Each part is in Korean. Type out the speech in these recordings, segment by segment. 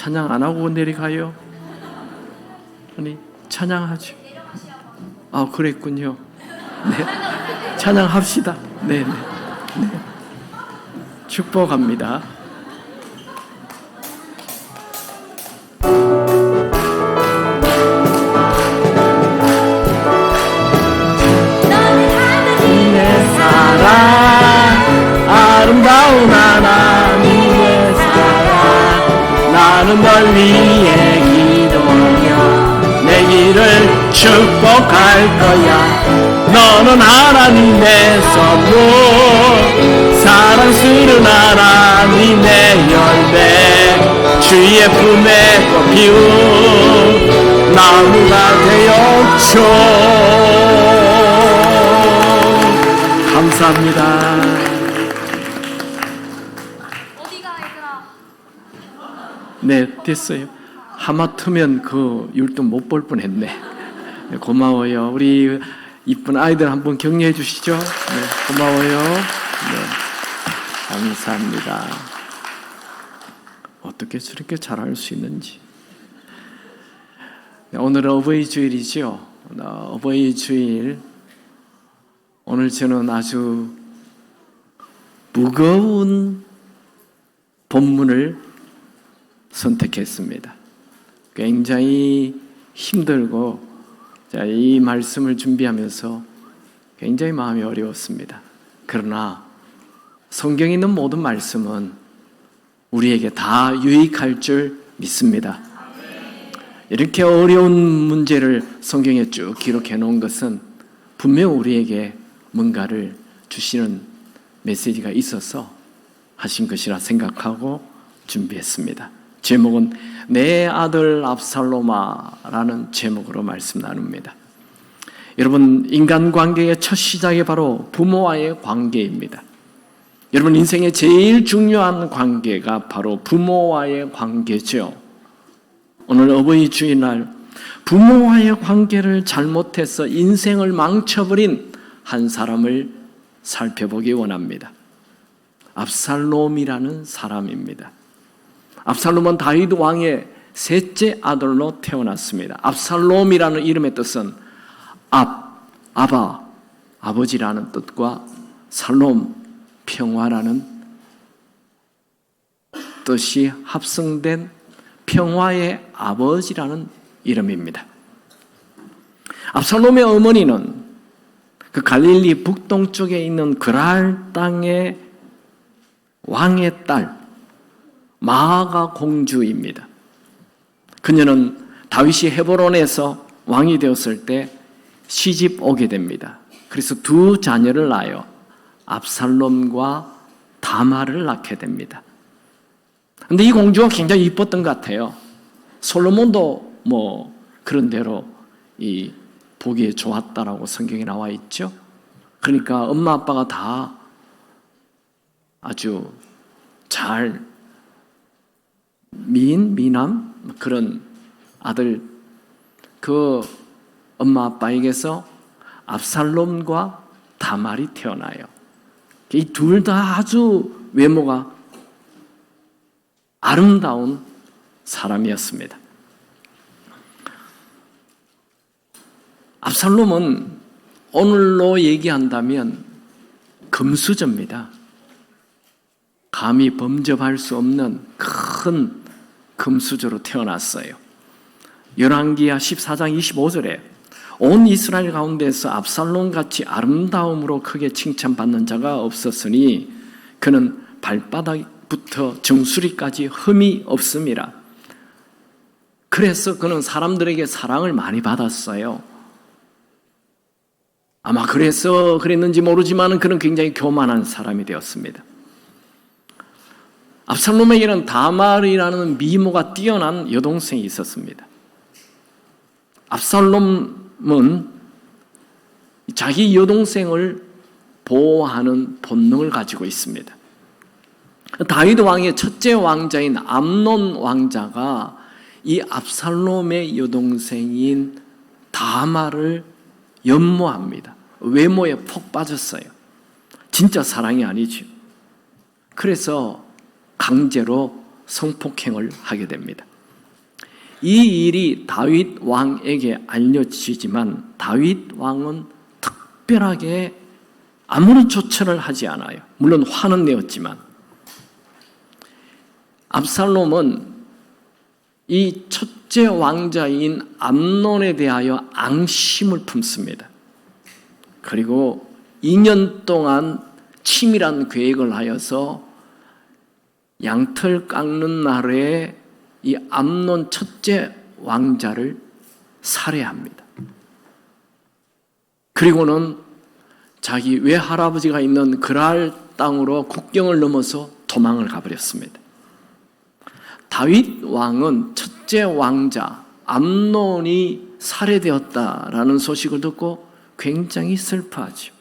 찬양 안 하고 내려가요? 아니, 찬양하죠. 아, 그랬군요. 네, 찬양합시다. 네, 네, 네. 축복합니다. 아름다운 하나님의 사랑, 나는 널 위해 기도하며 내 길을 축복할 거야. 너는 하나님의 선물, 사랑스러운 하나님의 열매, 주의 품에 꽃 피운 나무가 되었죠. 감사합니다. 네, 됐어요. 하마터면 그 율동 못 볼 뻔했네. 네, 고마워요. 우리 이쁜 아이들 한번 격려해 주시죠. 네, 고마워요. 네, 감사합니다. 어떻게 저렇게 잘할 수 있는지. 네, 오늘은 어버이 주일이죠. 어버이 주일. 오늘 저는 아주 무거운 본문을 선택했습니다. 굉장히 힘들고 이 말씀을 준비하면서 굉장히 마음이 어려웠습니다. 그러나 성경에 있는 모든 말씀은 우리에게 다 유익할 줄 믿습니다. 이렇게 어려운 문제를 성경에 쭉 기록해 놓은 것은 분명 우리에게 뭔가를 주시는 메시지가 있어서 하신 것이라 생각하고 준비했습니다. 제목은 내 아들 압살롬아라는 제목으로 말씀 나눕니다. 여러분, 인간관계의 첫 시작이 바로 부모와의 관계입니다. 여러분, 인생의 제일 중요한 관계가 바로 부모와의 관계죠. 오늘 어버이 주일날 부모와의 관계를 잘못해서 인생을 망쳐버린 한 사람을 살펴보기 원합니다. 압살롬이라는 사람입니다. 압살롬은 다윗 왕의 셋째 아들로 태어났습니다. 압살롬이라는 이름의 뜻은 아바, 아버지라는 뜻과 살롬, 평화라는 뜻이 합성된 평화의 아버지라는 이름입니다. 압살롬의 어머니는 그 갈릴리 북동쪽에 있는 그랄 땅의 왕의 딸 마아가 공주입니다. 그녀는 다윗이 헤브론에서 왕이 되었을 때 시집 오게 됩니다. 그래서 두 자녀를 낳아요. 압살롬과 다말을 낳게 됩니다. 그런데 이 공주가 굉장히 이뻤던 것 같아요. 솔로몬도 그런 대로 이 보기에 좋았다라고 성경에 나와 있죠. 그러니까 엄마 아빠가 다 아주 잘 미남 그런 아들, 그 엄마 아빠에게서 압살롬과 다말이 태어나요. 이 둘 다 아주 외모가 아름다운 사람이었습니다. 압살롬은 오늘로 얘기한다면 금수저입니다. 감히 범접할 수 없는 큰 금수저로 태어났어요. 열왕기하 14장 25절에 온 이스라엘 가운데서 압살롬같이 아름다움으로 크게 칭찬받는 자가 없었으니 그는 발바닥부터 정수리까지 흠이 없습니다. 그래서 그는 사람들에게 사랑을 많이 받았어요. 아마 그래서 그랬는지 모르지만 그는 굉장히 교만한 사람이 되었습니다. 압살롬에게는 다말이라는 미모가 뛰어난 여동생이 있었습니다. 압살롬은 자기 여동생을 보호하는 본능을 가지고 있습니다. 다윗 왕의 첫째 왕자인 암논 왕자가 이 압살롬의 여동생인 다말을 연모합니다. 외모에 폭 빠졌어요. 진짜 사랑이 아니죠. 그래서 강제로 성폭행을 하게 됩니다. 이 일이 다윗 왕에게 알려지지만 다윗 왕은 특별하게 아무런 조처를 하지 않아요. 물론 화는 내었지만 압살롬은 이 첫째 왕자인 암논에 대하여 앙심을 품습니다. 그리고 2년 동안 치밀한 계획을 하여서 양털 깎는 날에 이 암논 첫째 왕자를 살해합니다. 그리고는 자기 외할아버지가 있는 그랄 땅으로 국경을 넘어서 도망을 가버렸습니다. 다윗 왕은 첫째 왕자 암논이 살해되었다라는 소식을 듣고 굉장히 슬퍼하죠.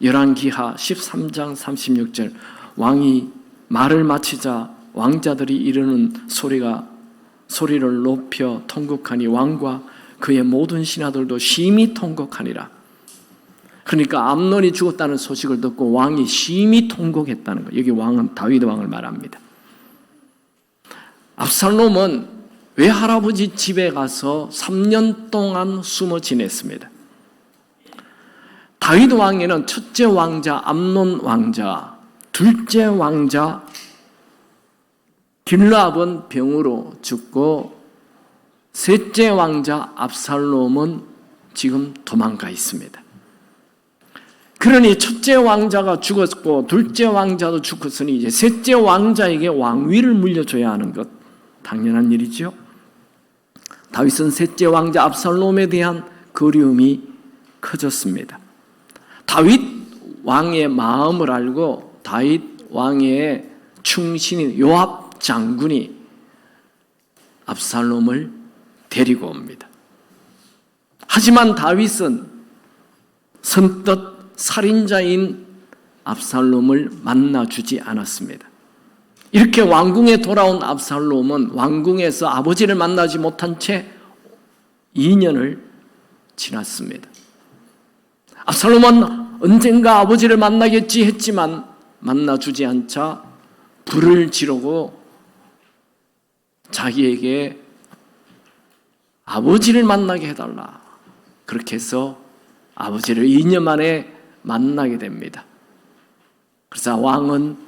열왕기하 13장 36절 왕이 말을 마치자 왕자들이 이르는 소리를 높여 통곡하니 왕과 그의 모든 신하들도 심히 통곡하니라. 그러니까 암논이 죽었다는 소식을 듣고 왕이 심히 통곡했다는 거예요. 여기 왕은 다윗 왕을 말합니다. 압살롬은 외할아버지 집에 가서 3년 동안 숨어 지냈습니다. 다윗 왕에는 첫째 왕자 암논 왕자, 둘째 왕자 길르압은 병으로 죽고 셋째 왕자 압살롬은 지금 도망가 있습니다. 그러니 첫째 왕자가 죽었고 둘째 왕자도 죽었으니 이제 셋째 왕자에게 왕위를 물려줘야 하는 것 당연한 일이죠. 다윗은 셋째 왕자 압살롬에 대한 그리움이 커졌습니다. 다윗 왕의 마음을 알고 다윗 왕의 충신인 요압 장군이 압살롬을 데리고 옵니다. 하지만 다윗은 선뜻 살인자인 압살롬을 만나주지 않았습니다. 이렇게 왕궁에 돌아온 압살롬은 왕궁에서 아버지를 만나지 못한 채 2년을 지났습니다. 압살롬은 언젠가 아버지를 만나겠지 했지만 만나주지 않자 불을 지르고 자기에게 아버지를 만나게 해달라. 그렇게 해서 아버지를 2년 만에 만나게 됩니다. 그래서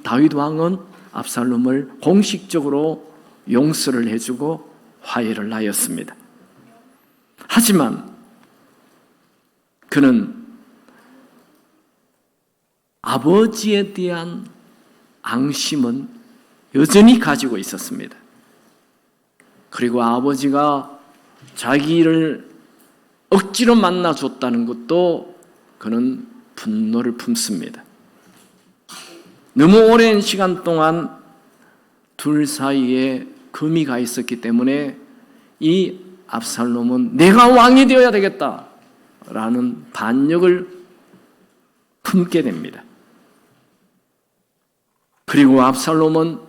다윗 왕은 압살롬을 공식적으로 용서를 해주고 화해를 하였습니다. 하지만 그는 아버지에 대한 앙심은 여전히 가지고 있었습니다. 그리고 아버지가 자기를 억지로 만나줬다는 것도 그는 분노를 품습니다. 너무 오랜 시간 동안 둘 사이에 금이 가 있었기 때문에 이 압살롬은 내가 왕이 되어야 되겠다라는 반역을 품게 됩니다. 그리고 압살롬은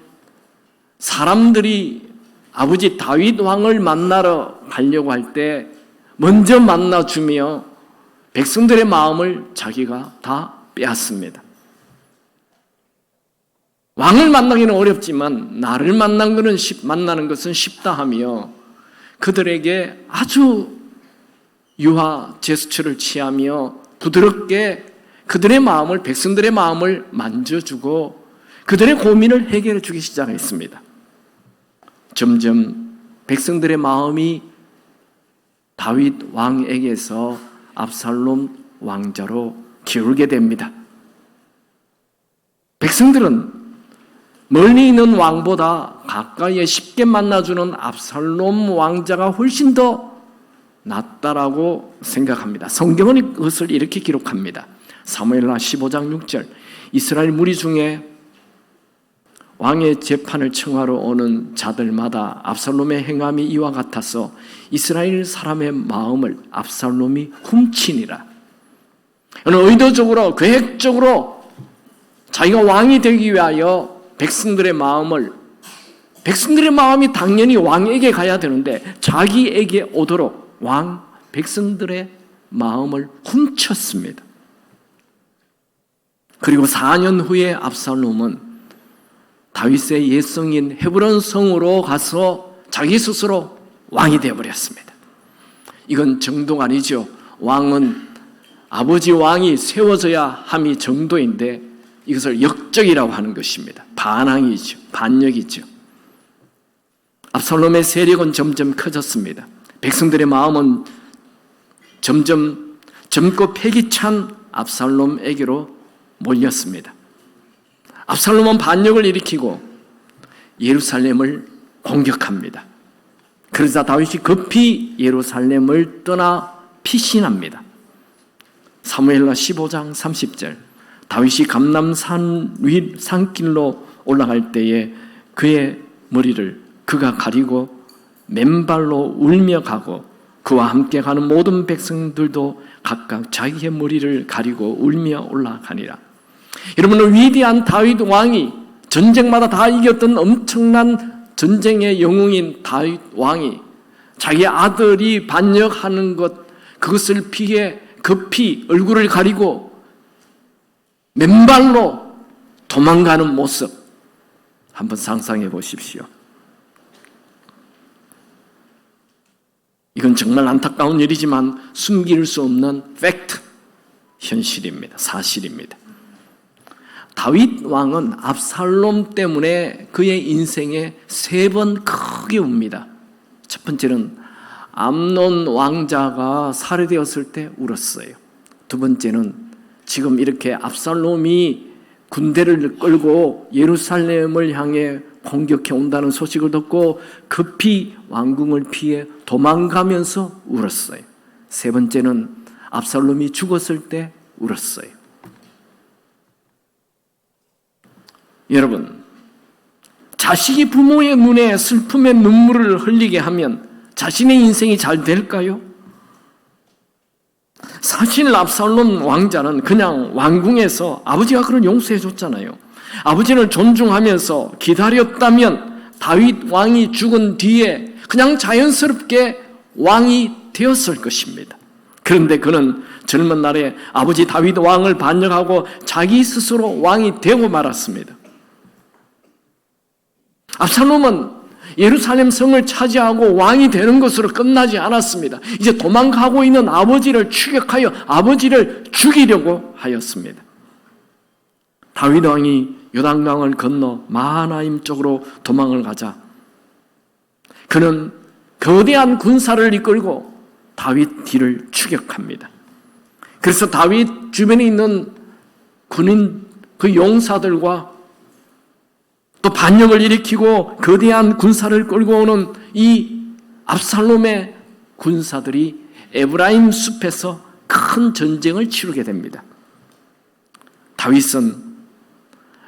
사람들이 아버지 다윗 왕을 만나러 가려고 할 때 먼저 만나주며 백성들의 마음을 자기가 다 빼앗습니다. 왕을 만나기는 어렵지만 나를 만나는 것은 쉽다 하며 그들에게 아주 유화 제스처를 취하며 부드럽게 그들의 마음을, 백성들의 마음을 만져주고 그들의 고민을 해결해 주기 시작했습니다. 점점 백성들의 마음이 다윗 왕에게서 압살롬 왕자로 기울게 됩니다. 백성들은 멀리 있는 왕보다 가까이에 쉽게 만나주는 압살롬 왕자가 훨씬 더 낫다라고 생각합니다. 성경은 그것을 이렇게 기록합니다. 사무엘하 15장 6절 이스라엘 무리 중에 왕의 재판을 청하러 오는 자들마다 압살롬의 행함이 이와 같아서 이스라엘 사람의 마음을 압살롬이 훔치니라. 의도적으로 계획적으로 자기가 왕이 되기 위하여 백성들의 마음이 당연히 왕에게 가야 되는데 자기에게 오도록 백성들의 마음을 훔쳤습니다. 그리고 4년 후에 압살롬은 다윗의 옛성인 헤브론 성으로 가서 자기 스스로 왕이 되어버렸습니다. 이건 정도가 아니죠. 왕은 아버지 왕이 세워져야 함이 정도인데 이것을 역적이라고 하는 것입니다. 반항이죠. 반역이죠. 압살롬의 세력은 점점 커졌습니다. 백성들의 마음은 점점 젊고 패기찬 압살롬에게로 몰렸습니다. 압살롬은 반역을 일으키고 예루살렘을 공격합니다. 그러자 다윗이 급히 예루살렘을 떠나 피신합니다. 사무엘하 15장 30절, 다윗이 감람산 위 산길로 올라갈 때에 그의 머리를 그가 가리고 맨발로 울며 가고 그와 함께 가는 모든 백성들도 각각 자기의 머리를 가리고 울며 올라가니라. 여러분은 위대한 다윗 왕이 전쟁마다 다 이겼던 엄청난 전쟁의 영웅인 다윗 왕이 자기 아들이 반역하는 것, 그것을 피해 급히 얼굴을 가리고 맨발로 도망가는 모습 한번 상상해 보십시오. 이건 정말 안타까운 일이지만 숨길 수 없는 팩트, 현실입니다. 사실입니다. 다윗 왕은 압살롬 때문에 그의 인생에 3번 크게 웁니다. 첫 번째는 암논 왕자가 살해되었을 때 울었어요. 두 번째는 지금 이렇게 압살롬이 군대를 끌고 예루살렘을 향해 공격해 온다는 소식을 듣고 급히 왕궁을 피해 도망가면서 울었어요. 세 번째는 압살롬이 죽었을 때 울었어요. 여러분, 자식이 부모의 눈에 슬픔의 눈물을 흘리게 하면 자신의 인생이 잘 될까요? 사실 압살롬 왕자는 그냥 왕궁에서 아버지가 그런 용서해 줬잖아요. 아버지를 존중하면서 기다렸다면 다윗 왕이 죽은 뒤에 그냥 자연스럽게 왕이 되었을 것입니다. 그런데 그는 젊은 날에 아버지 다윗 왕을 반역하고 자기 스스로 왕이 되고 말았습니다. 압살롬은 예루살렘 성을 차지하고 왕이 되는 것으로 끝나지 않았습니다. 이제 도망가고 있는 아버지를 추격하여 아버지를 죽이려고 하였습니다. 다윗 왕이 요단강을 건너 마하나임 쪽으로 도망을 가자 그는 거대한 군사를 이끌고 다윗 뒤를 추격합니다. 그래서 다윗 주변에 있는 군인 그 용사들과 또 반역을 일으키고 거대한 군사를 끌고 오는 이 압살롬의 군사들이 에브라임 숲에서 큰 전쟁을 치르게 됩니다. 다윗은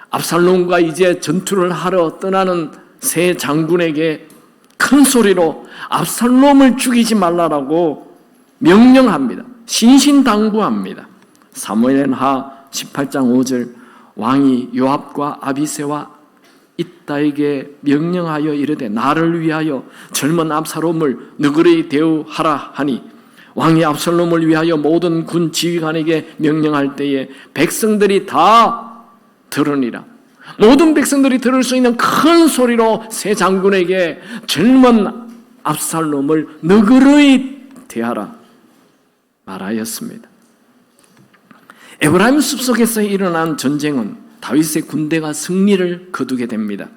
압살롬과 이제 전투를 하러 떠나는 세 장군에게 큰 소리로 압살롬을 죽이지 말라라고 명령합니다. 신신당부합니다. 사무엘하 18장 5절, 왕이 요압과 아비새와 이따에게 명령하여 이르되 나를 위하여 젊은 압살롬을 너그러이 대우하라 하니 왕이 압살롬을 위하여 모든 군 지휘관에게 명령할 때에 백성들이 다 들으니라. 모든 백성들이 들을 수 있는 큰 소리로 세 장군에게 젊은 압살롬을 너그러이 대하라 말하였습니다. 에브라임 숲속에서 일어난 전쟁은 다윗의 군대가 승리를 거두게 됩니다.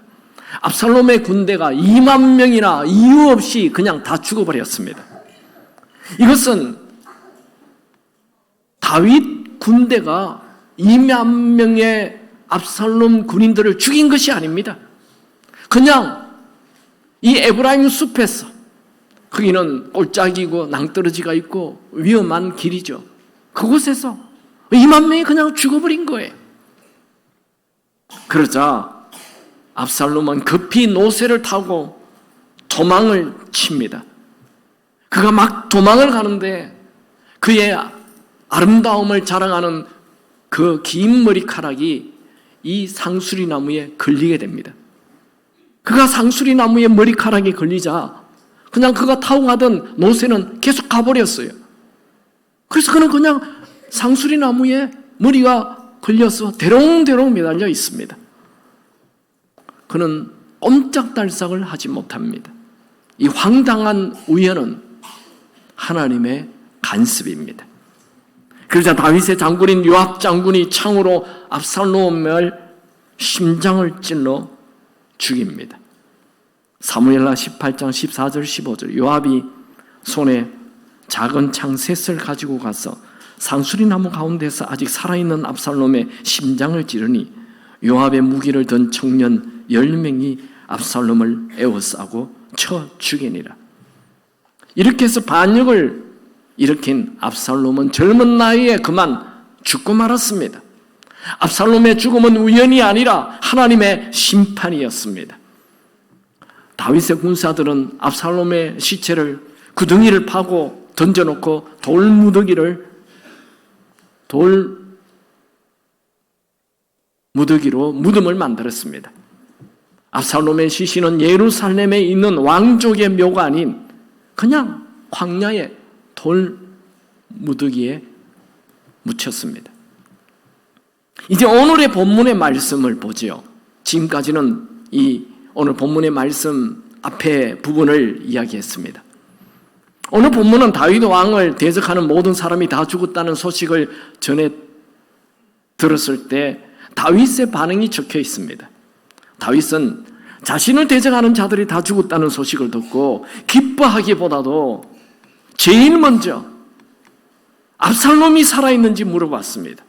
압살롬의 군대가 2만 명이나 이유 없이 그냥 다 죽어버렸습니다. 이것은 다윗 군대가 2만 명의 압살롬 군인들을 죽인 것이 아닙니다. 그냥 이 에브라임 숲에서, 거기는 골짜기고 낭떠러지가 있고 위험한 길이죠. 그곳에서 2만 명이 그냥 죽어버린 거예요. 그러자 압살롬은 급히 노새를 타고 도망을 칩니다. 그가 막 도망을 가는데 그의 아름다움을 자랑하는 그 긴 머리카락이 이 상수리 나무에 걸리게 됩니다. 그가 상수리 나무에 머리카락이 걸리자 그냥 그가 타고 가던 노새는 계속 가버렸어요. 그래서 그는 그냥 상수리 나무에 머리가 걸려서 대롱대롱 매달려 있습니다. 그는 옴짝달싹을 하지 못합니다. 이 황당한 우연은 하나님의 간섭입니다. 그러자 다윗의 장군인 요압 장군이 창으로 압살롬의 심장을 찔러 죽입니다. 사무엘하 18장 14절 15절 요압이 손에 작은 창 셋을 가지고 가서 상수리 나무 가운데서 아직 살아있는 압살롬의 심장을 찌르니 요압의 무기를 든 청년 10명이 압살롬을 에워싸고 쳐 죽이니라. 이렇게 해서 반역을 일으킨 압살롬은 젊은 나이에 그만 죽고 말았습니다. 압살롬의 죽음은 우연이 아니라 하나님의 심판이었습니다. 다윗의 군사들은 압살롬의 시체를 구덩이를 파고 던져놓고 돌무더기로 무덤을 만들었습니다. 압살롬의 시신은 예루살렘에 있는 왕족의 묘가 아닌 그냥 광야의 돌무더기에 묻혔습니다. 이제 오늘의 본문의 말씀을 보지요. 지금까지는 이 오늘 본문의 말씀 앞에 부분을 이야기했습니다. 오늘 본문은 다윗 왕을 대적하는 모든 사람이 다 죽었다는 소식을 전해 들었을 때 다윗의 반응이 적혀 있습니다. 다윗은 자신을 대적하는 자들이 다 죽었다는 소식을 듣고 기뻐하기보다도 제일 먼저 압살롬이 살아있는지 물어봤습니다.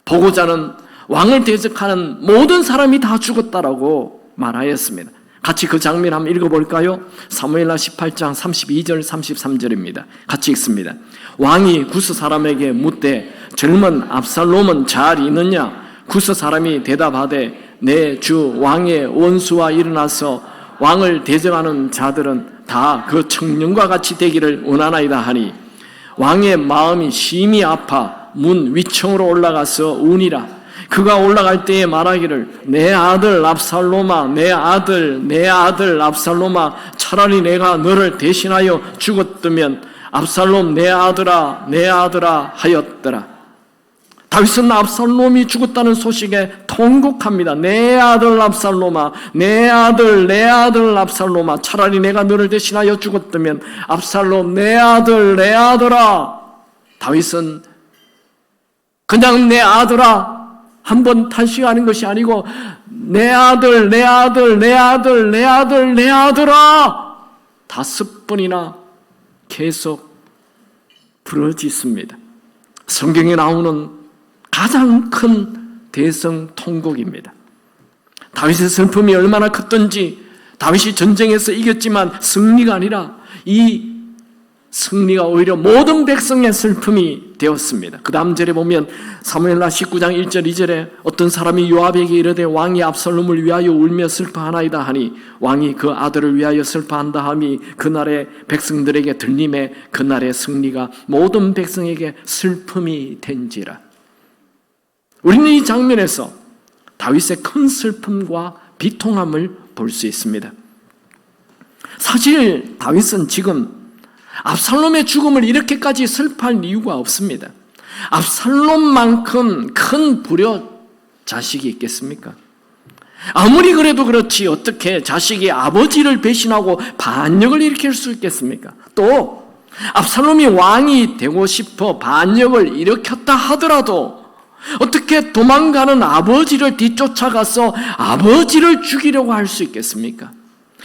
보고자는 왕을 대적하는 모든 사람이 다 죽었다라고 말하였습니다. 같이 그 장면 한번 읽어볼까요? 사무엘하 18장 32절 33절입니다. 같이 읽습니다. 왕이 구스 사람에게 묻되 젊은 압살롬은 잘 있느냐? 구스 사람이 대답하되 내 주 왕의 원수와 일어나서 왕을 대적하는 자들은 다 그 청년과 같이 되기를 원하나이다 하니 왕의 마음이 심히 아파 문 위층으로 올라가서 우니라. 그가 올라갈 때에 말하기를 내 아들 압살롬아 내 아들 압살롬아 차라리 내가 너를 대신하여 죽었다면 압살롬 내 아들아 하였더라. 다윗은 압살롬이 죽었다는 소식에 통곡합니다. 내 아들 압살롬아 내 아들 압살롬아 차라리 내가 너를 대신하여 죽었다면 압살롬 내 아들아. 다윗은 그냥 내 아들아 한번 탄식하는 것이 아니고 내 아들아 5번이나 계속 부르짖습니다. 성경에 나오는 가장 큰 대성 통곡입니다. 다윗의 슬픔이 얼마나 컸던지 다윗이 전쟁에서 이겼지만 승리가 아니라 이 승리가 오히려 모든 백성의 슬픔이 되었습니다. 그 다음 절에 보면 사무엘하 19장 1절 2절에 어떤 사람이 요압에게 이르되 왕이 압살롬을 위하여 울며 슬퍼하나이다 하니 왕이 그 아들을 위하여 슬퍼한다 함이 그날의 백성들에게 들림에 그날의 승리가 모든 백성에게 슬픔이 된지라. 우리는 이 장면에서 다윗의 큰 슬픔과 비통함을 볼 수 있습니다. 사실 다윗은 지금 압살롬의 죽음을 이렇게까지 슬퍼할 이유가 없습니다. 압살롬만큼 큰 불효 자식이 있겠습니까? 아무리 그래도 그렇지 어떻게 자식이 아버지를 배신하고 반역을 일으킬 수 있겠습니까? 또 압살롬이 왕이 되고 싶어 반역을 일으켰다 하더라도 어떻게 도망가는 아버지를 뒤쫓아가서 아버지를 죽이려고 할 수 있겠습니까?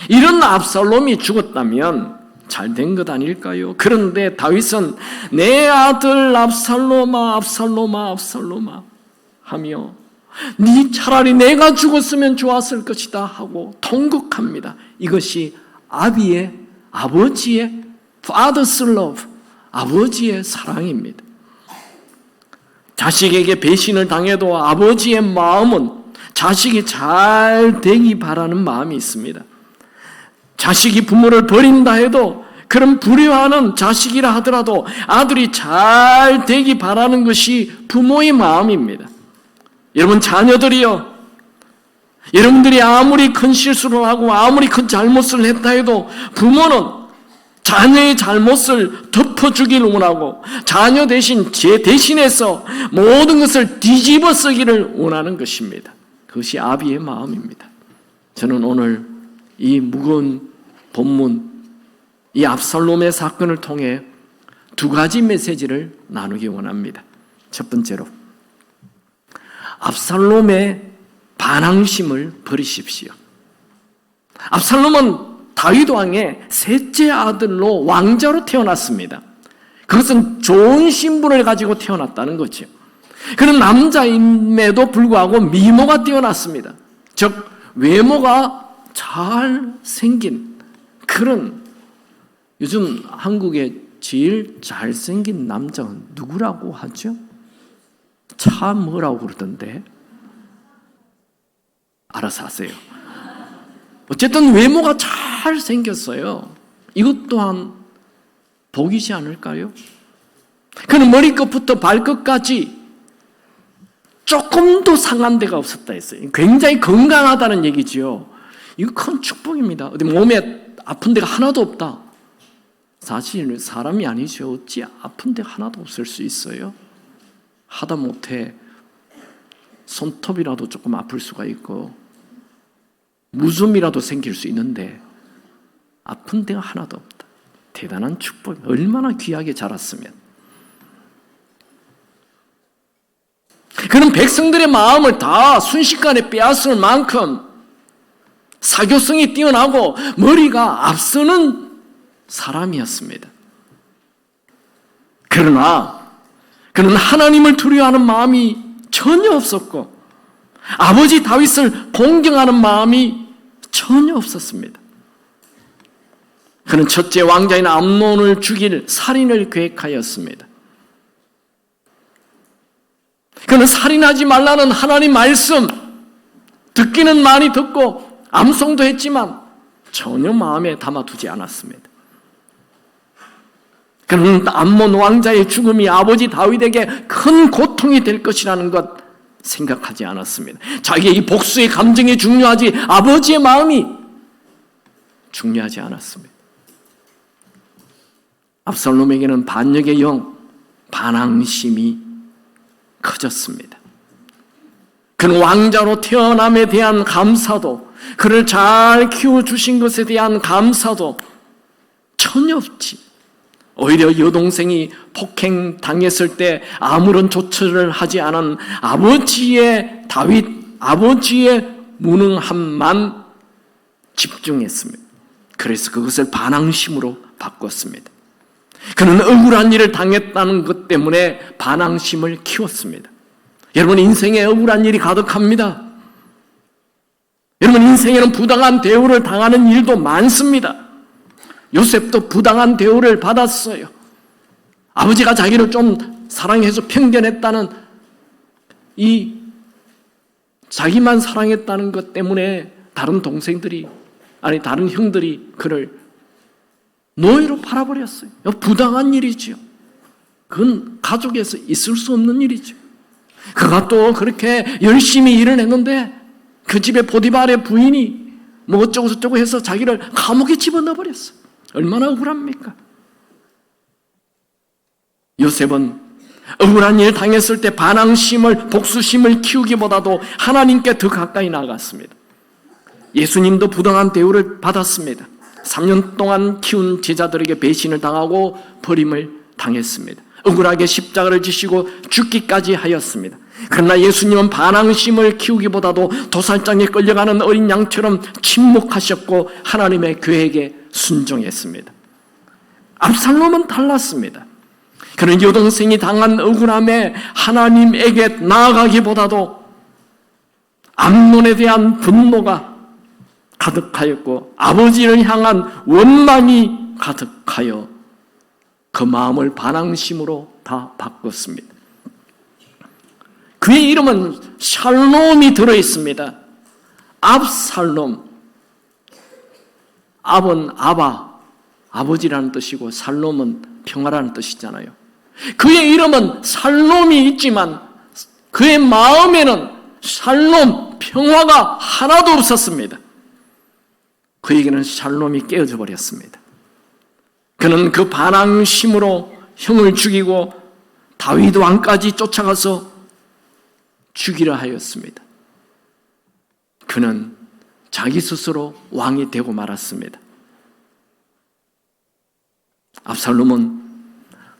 이런 압살롬이 죽었다면 잘된 것 아닐까요? 그런데 다윗은 내 아들 압살롬아 하며 네 차라리 내가 죽었으면 좋았을 것이다 하고 통곡합니다. 이것이 아버지의 father's love, 아버지의 사랑입니다. 자식에게 배신을 당해도 아버지의 마음은 자식이 잘 되기 바라는 마음이 있습니다. 자식이 부모를 버린다 해도 그런 불효하는 자식이라 하더라도 아들이 잘 되기 바라는 것이 부모의 마음입니다. 여러분 자녀들이요, 여러분들이 아무리 큰 실수를 하고 아무리 큰 잘못을 했다 해도 부모는 자녀의 잘못을 덮어주기를 원하고 자녀 대신 대신해서 모든 것을 뒤집어 쓰기를 원하는 것입니다. 그것이 아비의 마음입니다. 저는 오늘 이 무거운 본문 이 압살롬의 사건을 통해 두 가지 메시지를 나누기 원합니다. 첫 번째로, 압살롬의 반항심을 버리십시오. 압살롬은 다윗 왕의 셋째 아들로 왕자로 태어났습니다. 그것은 좋은 신분을 가지고 태어났다는 거죠. 그는 남자임에도 불구하고 미모가 뛰어났습니다. 즉 외모가 잘 생긴 그런, 요즘 한국의 제일 잘생긴 남자는 누구라고 하죠? 참 뭐라고 그러던데? 알아서 하세요. 어쨌든 외모가 잘 생겼어요. 이것 또한 복이지 않을까요? 그는 머리끝부터 발끝까지 조금도 상한 데가 없었다 했어요. 굉장히 건강하다는 얘기지요. 이거 큰 축복입니다. 어디 몸에 아픈 데가 하나도 없다. 사실 사람이 아니죠. 어찌 아픈 데가 하나도 없을 수 있어요? 하다못해 손톱이라도 조금 아플 수가 있고 무좀이라도 생길 수 있는데 아픈 데가 하나도 없다. 대단한 축복. 얼마나 귀하게 자랐으면. 그는 백성들의 마음을 다 순식간에 빼앗을 만큼 사교성이 뛰어나고 머리가 앞서는 사람이었습니다. 그러나 그는 하나님을 두려워하는 마음이 전혀 없었고 아버지 다윗을 공경하는 마음이 전혀 없었습니다. 그는 첫째 왕자인 암논을 죽일 살인을 계획하였습니다. 그는 살인하지 말라는 하나님 말씀 듣기는 많이 듣고 암송도 했지만 전혀 마음에 담아두지 않았습니다. 그는 암몬 왕자의 죽음이 아버지 다윗에게 큰 고통이 될 것이라는 것 생각하지 않았습니다. 자기의 이 복수의 감정이 중요하지 아버지의 마음이 중요하지 않았습니다. 압살롬에게는 반역의 영, 반항심이 커졌습니다. 그는 왕자로 태어남에 대한 감사도, 그를 잘 키워주신 것에 대한 감사도 전혀 없지. 오히려 여동생이 폭행당했을 때 아무런 조처를 하지 않은 아버지의 아버지의 무능함만 집중했습니다. 그래서 그것을 반항심으로 바꿨습니다. 그는 억울한 일을 당했다는 것 때문에 반항심을 키웠습니다. 여러분, 인생에 억울한 일이 가득합니다. 여러분, 인생에는 부당한 대우를 당하는 일도 많습니다. 요셉도 부당한 대우를 받았어요. 아버지가 자기를 좀 사랑해서 편견했다는 이 자기만 사랑했다는 것 때문에 다른 동생들이, 아니 다른 형들이 그를 노예로 팔아버렸어요. 부당한 일이지요. 그건 가족에서 있을 수 없는 일이죠. 그가 또 그렇게 열심히 일을 했는데 그 집에 보디발의 부인이 뭐 어쩌고 저쩌고 해서 자기를 감옥에 집어넣어버렸어요. 얼마나 억울합니까? 요셉은 억울한 일 당했을 때 반항심을, 복수심을 키우기보다도 하나님께 더 가까이 나아갔습니다. 예수님도 부당한 대우를 받았습니다. 3년 동안 키운 제자들에게 배신을 당하고 버림을 당했습니다. 억울하게 십자가를 지시고 죽기까지 하였습니다. 그러나 예수님은 반항심을 키우기보다도 도살장에 끌려가는 어린 양처럼 침묵하셨고 하나님의 계획에 순종했습니다. 압살롬은 달랐습니다. 그는 여동생이 당한 억울함에 하나님에게 나아가기보다도 암논에 대한 분노가 가득하였고 아버지를 향한 원망이 가득하여 그 마음을 반항심으로 다 바꿨습니다. 그의 이름은 샬롬이 들어있습니다. 압살롬. 압은 아버지라는 뜻이고 살롬은 평화라는 뜻이잖아요. 그의 이름은 살롬이 있지만 그의 마음에는 샬롬, 평화가 하나도 없었습니다. 그에게는 샬롬이 깨어져 버렸습니다. 그는 그 반항심으로 형을 죽이고 다윗 왕까지 쫓아가서 죽이려 하였습니다. 그는 자기 스스로 왕이 되고 말았습니다. 압살롬은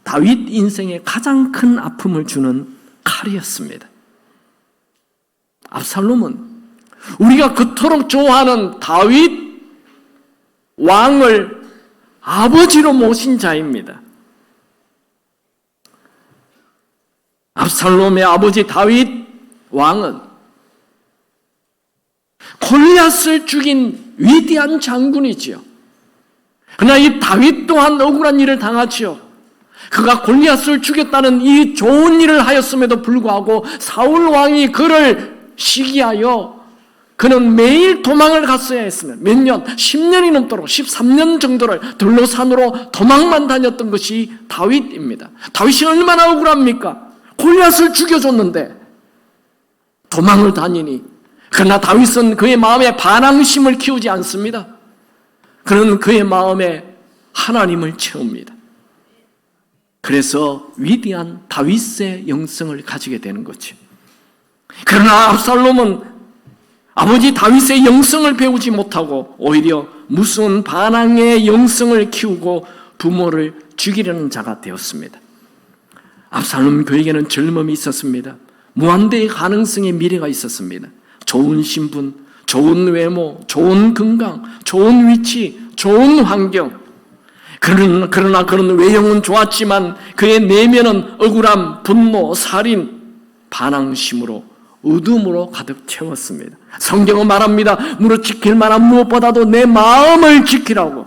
다윗 인생에 가장 큰 아픔을 주는 칼이었습니다. 압살롬은 우리가 그토록 좋아하는 다윗 왕을 아버지로 모신 자입니다. 압살롬의 아버지 다윗 왕은 골리앗을 죽인 위대한 장군이지요. 그러나 이 다윗 또한 억울한 일을 당하지요. 그가 골리앗을 죽였다는 이 좋은 일을 하였음에도 불구하고 사울 왕이 그를 시기하여 그는 매일 도망을 갔어야 했으면 몇 년, 10년이 넘도록 13년 정도를 들로산으로 도망만 다녔던 것이 다윗입니다. 다윗이 얼마나 억울합니까? 골리앗을 죽여줬는데 도망을 다니니. 그러나 다윗은 그의 마음에 반항심을 키우지 않습니다. 그는 그의 마음에 하나님을 채웁니다. 그래서 위대한 다윗의 영성을 가지게 되는 거죠. 그러나 압살롬은 아버지 다윗의 영성을 배우지 못하고 오히려 무서운 반항의 영성을 키우고 부모를 죽이려는 자가 되었습니다. 압살롬 그에게는 젊음이 있었습니다. 무한대의 가능성의 미래가 있었습니다. 좋은 신분, 좋은 외모, 좋은 건강, 좋은 위치, 좋은 환경. 그러나 그런 외형은 좋았지만 그의 내면은 억울함, 분노, 살인, 반항심으로 어둠으로 가득 채웠습니다. 성경은 말합니다. 무릇 지킬 만한 무엇보다도 내 마음을 지키라고.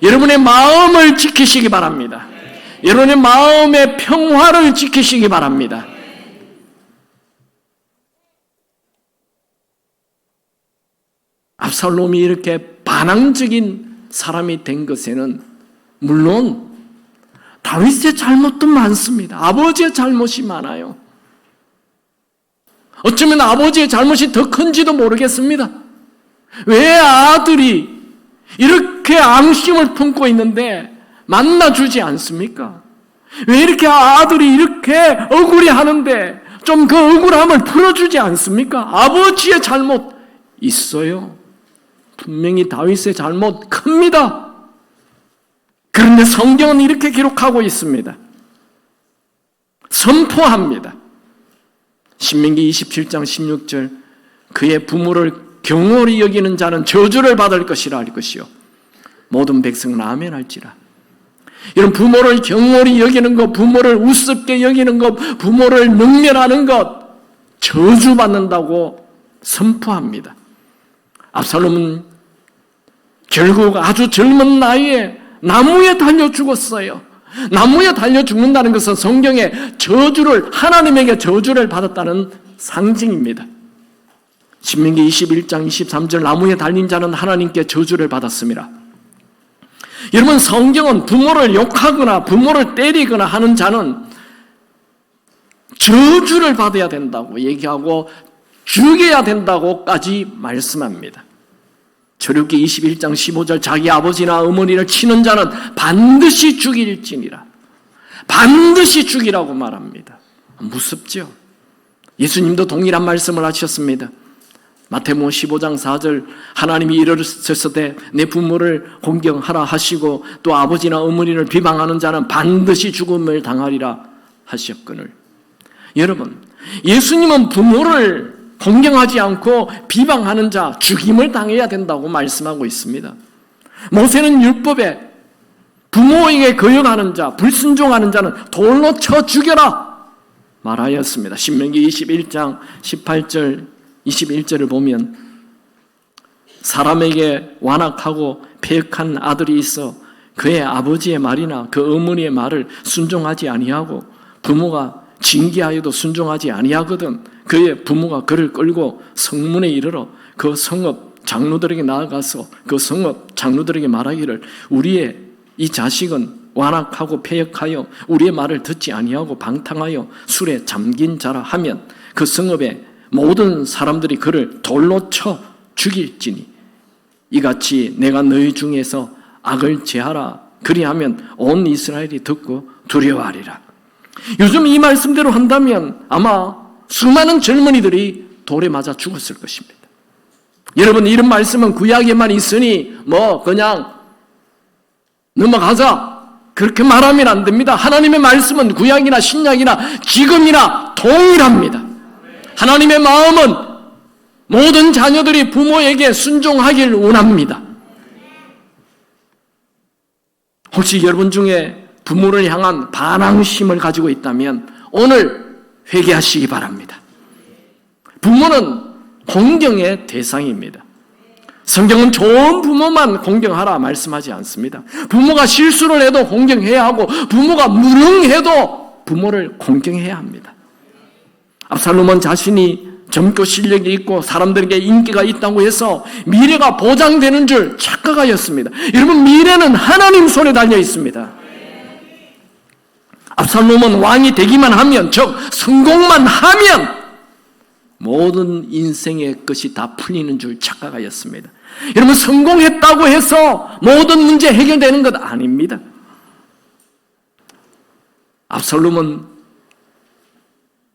여러분의 마음을 지키시기 바랍니다. 여러분의 마음의 평화를 지키시기 바랍니다. 압살롬이 이렇게 반항적인 사람이 된 것에는 물론 다윗의 잘못도 많습니다. 아버지의 잘못이 많아요. 어쩌면 아버지의 잘못이 더 큰지도 모르겠습니다. 왜 아들이 이렇게 앙심을 품고 있는데 만나주지 않습니까? 왜 이렇게 아들이 이렇게 억울해 하는데 좀 그 억울함을 풀어주지 않습니까? 아버지의 잘못 있어요. 분명히 다윗의 잘못 큽니다. 그런데 성경은 이렇게 기록하고 있습니다. 선포합니다. 신명기 27장 16절 그의 부모를 경홀히 여기는 자는 저주를 받을 것이라 할 것이요 모든 백성은 아멘 할지라. 이런 부모를 경홀히 여기는 것, 부모를 우습게 여기는 것, 부모를 능멸하는 것 저주받는다고 선포합니다. 압살롬은 결국 아주 젊은 나이에 나무에 달려 죽었어요. 나무에 달려 죽는다는 것은 성경에 하나님에게 저주를 받았다는 상징입니다. 신명기 21장 23절 나무에 달린 자는 하나님께 저주를 받았습니다. 여러분, 성경은 부모를 욕하거나 부모를 때리거나 하는 자는 저주를 받아야 된다고 얘기하고 죽여야 된다고까지 말씀합니다. 출애굽기 21장 15절 자기 아버지나 어머니를 치는 자는 반드시 죽일지니라. 반드시 죽이라고 말합니다. 무섭죠? 예수님도 동일한 말씀을 하셨습니다. 마태복음 15장 4절 하나님이 이르셨을 내 부모를 공경하라 하시고 또 아버지나 어머니를 비방하는 자는 반드시 죽음을 당하리라 하셨거늘. 여러분, 예수님은 부모를 공경하지 않고 비방하는 자 죽임을 당해야 된다고 말씀하고 있습니다. 모세는 율법에 부모에게 거역하는 자, 불순종하는 자는 돌로 쳐 죽여라 말하였습니다. 신명기 21장 18절 21절을 보면 사람에게 완악하고 패역한 아들이 있어 그의 아버지의 말이나 그 어머니의 말을 순종하지 아니하고 부모가 징계하여도 순종하지 아니하거든 그의 부모가 그를 끌고 성문에 이르러 그 성읍 장로들에게 나아가서 그 성읍 장로들에게 말하기를 우리의 이 자식은 완악하고 패역하여 우리의 말을 듣지 아니하고 방탕하여 술에 잠긴 자라 하면 그 성읍에 모든 사람들이 그를 돌로 쳐 죽일지니 이같이 내가 너희 중에서 악을 제하라 그리하면 온 이스라엘이 듣고 두려워하리라. 요즘 이 말씀대로 한다면 아마 수많은 젊은이들이 돌에 맞아 죽었을 것입니다. 여러분, 이런 말씀은 구약에만 있으니 그냥 넘어가자 그렇게 말하면 안 됩니다. 하나님의 말씀은 구약이나 신약이나 지금이나 동일합니다. 하나님의 마음은 모든 자녀들이 부모에게 순종하길 원합니다. 혹시 여러분 중에 부모를 향한 반항심을 가지고 있다면 오늘 회개하시기 바랍니다. 부모는 공경의 대상입니다. 성경은 좋은 부모만 공경하라 말씀하지 않습니다. 부모가 실수를 해도 공경해야 하고 부모가 무능해도 부모를 공경해야 합니다. 압살롬은 자신이 젊고 실력이 있고 사람들에게 인기가 있다고 해서 미래가 보장되는 줄 착각하였습니다. 여러분, 미래는 하나님 손에 달려 있습니다. 압살롬은 왕이 되기만 하면, 즉 성공만 하면 모든 인생의 것이 다 풀리는 줄 착각하였습니다. 여러분, 성공했다고 해서 모든 문제 해결되는 것 아닙니다. 압살롬은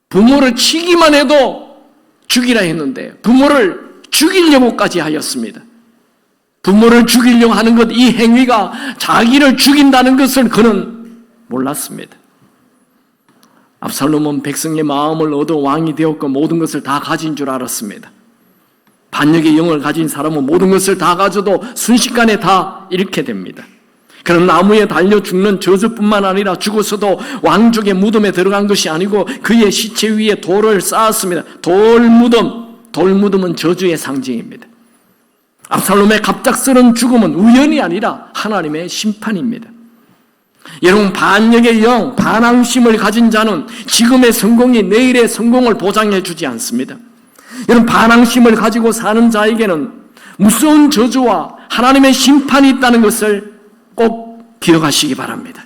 부모를 치기만 해도 죽이라 했는데 부모를 죽이려고까지 하였습니다. 부모를 죽이려고 하는 것, 이 행위가 자기를 죽인다는 것을 그는 몰랐습니다. 압살롬은 백성의 마음을 얻어 왕이 되었고 모든 것을 다 가진 줄 알았습니다. 반역의 영을 가진 사람은 모든 것을 다 가져도 순식간에 다 잃게 됩니다. 그는 나무에 달려 죽는 저주뿐만 아니라 죽어서도 왕족의 무덤에 들어간 것이 아니고 그의 시체 위에 돌을 쌓았습니다. 돌무덤은 저주의 상징입니다. 압살롬의 갑작스러운 죽음은 우연이 아니라 하나님의 심판입니다. 여러분, 반역의 영, 반항심을 가진 자는 지금의 성공이 내일의 성공을 보장해 주지 않습니다. 여러분, 반항심을 가지고 사는 자에게는 무서운 저주와 하나님의 심판이 있다는 것을 꼭 기억하시기 바랍니다.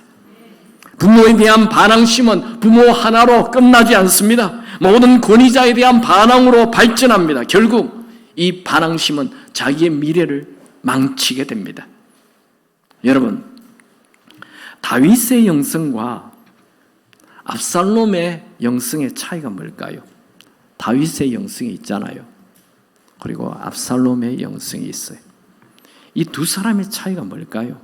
부모에 대한 반항심은 부모 하나로 끝나지 않습니다. 모든 권위자에 대한 반항으로 발전합니다. 결국 이 반항심은 자기의 미래를 망치게 됩니다. 여러분, 다윗의 영성과 압살롬의 영성의 차이가 뭘까요? 다윗의 영성이 있잖아요. 그리고 압살롬의 영성이 있어요. 이 두 사람의 차이가 뭘까요?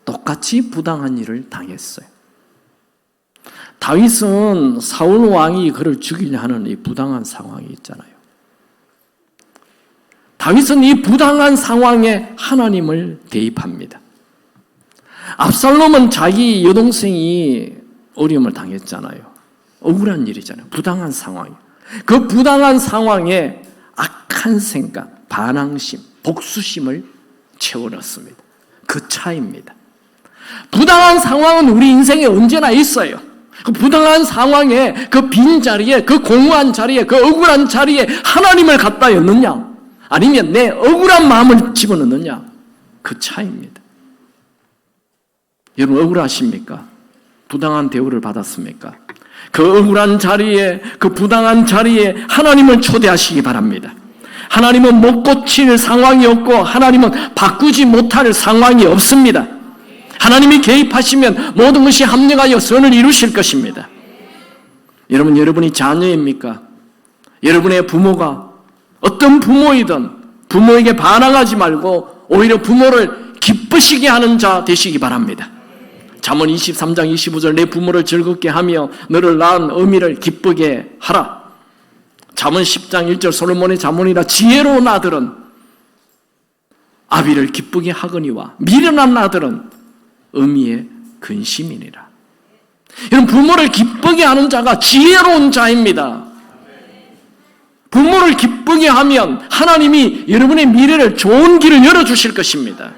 똑같이 부당한 일을 당했어요. 다윗은 사울 왕이 그를 죽이려 하는 이 부당한 상황이 있잖아요. 다윗은 이 부당한 상황에 하나님을 대입합니다. 압살롬은 자기 여동생이 어려움을 당했잖아요. 억울한 일이잖아요. 부당한 상황. 그 부당한 상황에 악한 생각, 반항심, 복수심을 채워넣습니다. 그 차이입니다. 부당한 상황은 우리 인생에 언제나 있어요. 그 부당한 상황에, 그 빈자리에, 그 공허한 자리에, 그 억울한 자리에 하나님을 갖다 였느냐, 아니면 내 억울한 마음을 집어넣느냐, 그 차이입니다. 여러분, 억울하십니까? 부당한 대우를 받았습니까? 그 억울한 자리에, 그 부당한 자리에 하나님을 초대하시기 바랍니다. 하나님은 못 고칠 상황이 없고 하나님은 바꾸지 못할 상황이 없습니다. 하나님이 개입하시면 모든 것이 합력하여 선을 이루실 것입니다. 여러분, 여러분이 자녀입니까? 여러분의 부모가 어떤 부모이든 부모에게 반항하지 말고 오히려 부모를 기쁘시게 하는 자 되시기 바랍니다. 잠언 23장 25절, 내 부모를 즐겁게 하며 너를 낳은 어미를 기쁘게 하라. 잠언 10장 1절, 솔로몬의 잠언이라 지혜로운 아들은 아비를 기쁘게 하거니와 미련한 아들은 어미의 근심이니라. 여러분, 부모를 기쁘게 하는 자가 지혜로운 자입니다. 부모를 기쁘게 하면 하나님이 여러분의 미래를 좋은 길을 열어주실 것입니다.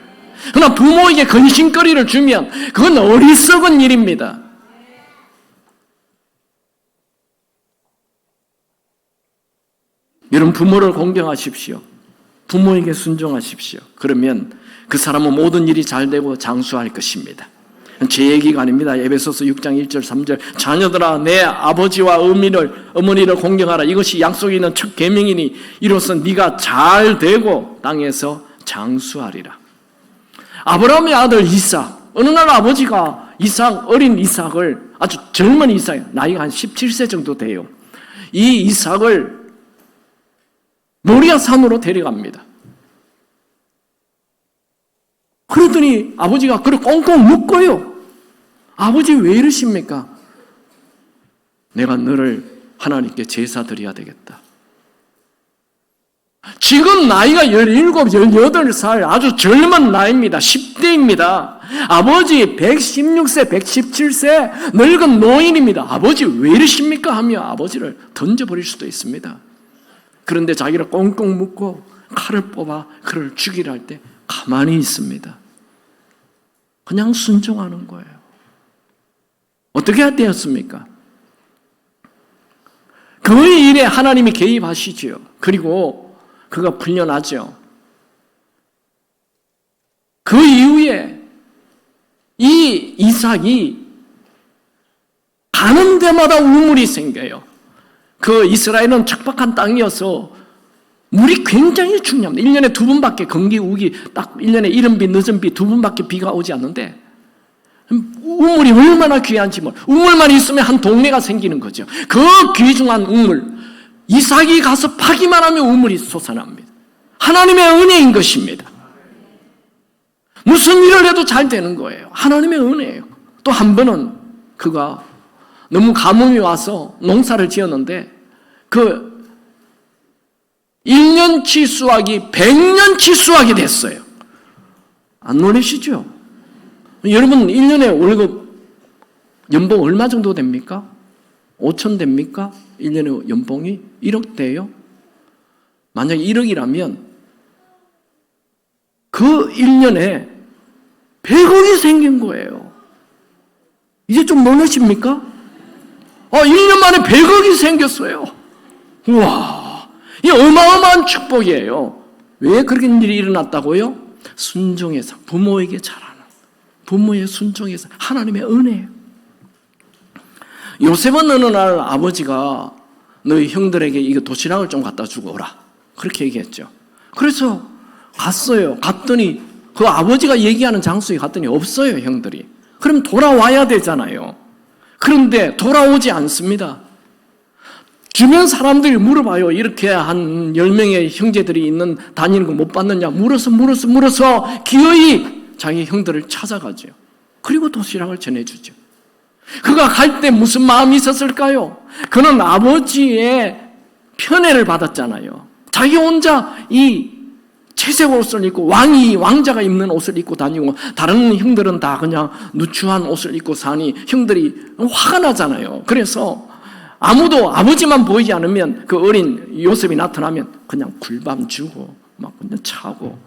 그러나 부모에게 근심거리를 주면 그건 어리석은 일입니다. 여러분, 부모를 공경하십시오. 부모에게 순종하십시오. 그러면 그 사람은 모든 일이 잘 되고 장수할 것입니다. 제 얘기가 아닙니다. 에베소서 6장 1절 3절, 자녀들아 내 아버지와 어머니를 공경하라. 이것이 약속이 있는 첫 계명이니 이로써 네가 잘 되고 땅에서 장수하리라. 아브라함의 아들 이삭, 어느 날 아버지가 어린 이삭을, 아주 젊은 이삭, 나이가 한 17세 정도 돼요. 이 이삭을 모리아 산으로 데려갑니다. 그랬더니 아버지가 그를 꽁꽁 묶어요. 아버지 왜 이러십니까? 내가 너를 하나님께 제사 드려야 되겠다. 지금 나이가 17, 18살 아주 젊은 나이입니다. 10대입니다. 아버지 116세, 117세 늙은 노인입니다. 아버지 왜 이러십니까? 하며 아버지를 던져버릴 수도 있습니다. 그런데 자기를 꽁꽁 묶고 칼을 뽑아 그를 죽이려 할 때 가만히 있습니다. 그냥 순종하는 거예요. 어떻게 되었습니까? 그 일에 하나님이 개입하시죠. 그리고 그가 풀려나죠. 그 이후에 이 이삭이 가는 데마다 우물이 생겨요. 그 이스라엘은 척박한 땅이어서 물이 굉장히 중요합니다. 1년에 2번밖에 건기, 우기, 딱 1년에 이른비, 늦은비 2번밖에 비가 오지 않는데 우물이 얼마나 귀한지 우물만 있으면 한 동네가 생기는 거죠. 그 귀중한 우물, 이삭이 가서 파기만 하면 우물이 솟아납니다. 하나님의 은혜인 것입니다. 무슨 일을 해도 잘 되는 거예요. 하나님의 은혜예요. 또 한 번은 그가 너무 가뭄이 와서 농사를 지었는데 그 1년치 수확이 100년치 수확이 됐어요. 안 놀라시죠? 여러분 1년에 월급 연봉 얼마 정도 됩니까? 5천 됩니까? 1년에 연봉이 1억 돼요? 만약 1억이라면 그 1년에 100억이 생긴 거예요. 이제 좀 놀라십니까? 1년 만에 100억이 생겼어요. 우와, 이 어마어마한 축복이에요. 왜 그런 일이 일어났다고요? 순종해서, 부모에게 잘하는, 부모의 순종해서 하나님의 은혜예요. 요셉은 어느 날 아버지가 너희 형들에게 이거 도시락을 좀 갖다 주고 오라, 그렇게 얘기했죠. 그래서 갔어요. 갔더니 그 아버지가 얘기하는 장소에 갔더니 없어요, 형들이. 그럼 돌아와야 되잖아요. 그런데 돌아오지 않습니다. 주변 사람들이 물어봐요. 이렇게 한 10명의 형제들이 다니는 거 못 봤느냐 물어서 기어이 자기 형들을 찾아가죠. 그리고 도시락을 전해주죠. 그가 갈 때 무슨 마음이 있었을까요? 그는 아버지의 편애를 받았잖아요. 자기 혼자 이 채색 옷을 입고 왕자가 입는 옷을 입고 다니고 다른 형들은 다 그냥 누추한 옷을 입고 사니 형들이 화가 나잖아요. 그래서 아무도 아버지만 보이지 않으면 그 어린 요셉이 나타나면 그냥 굴밤 주고 막 그냥 차고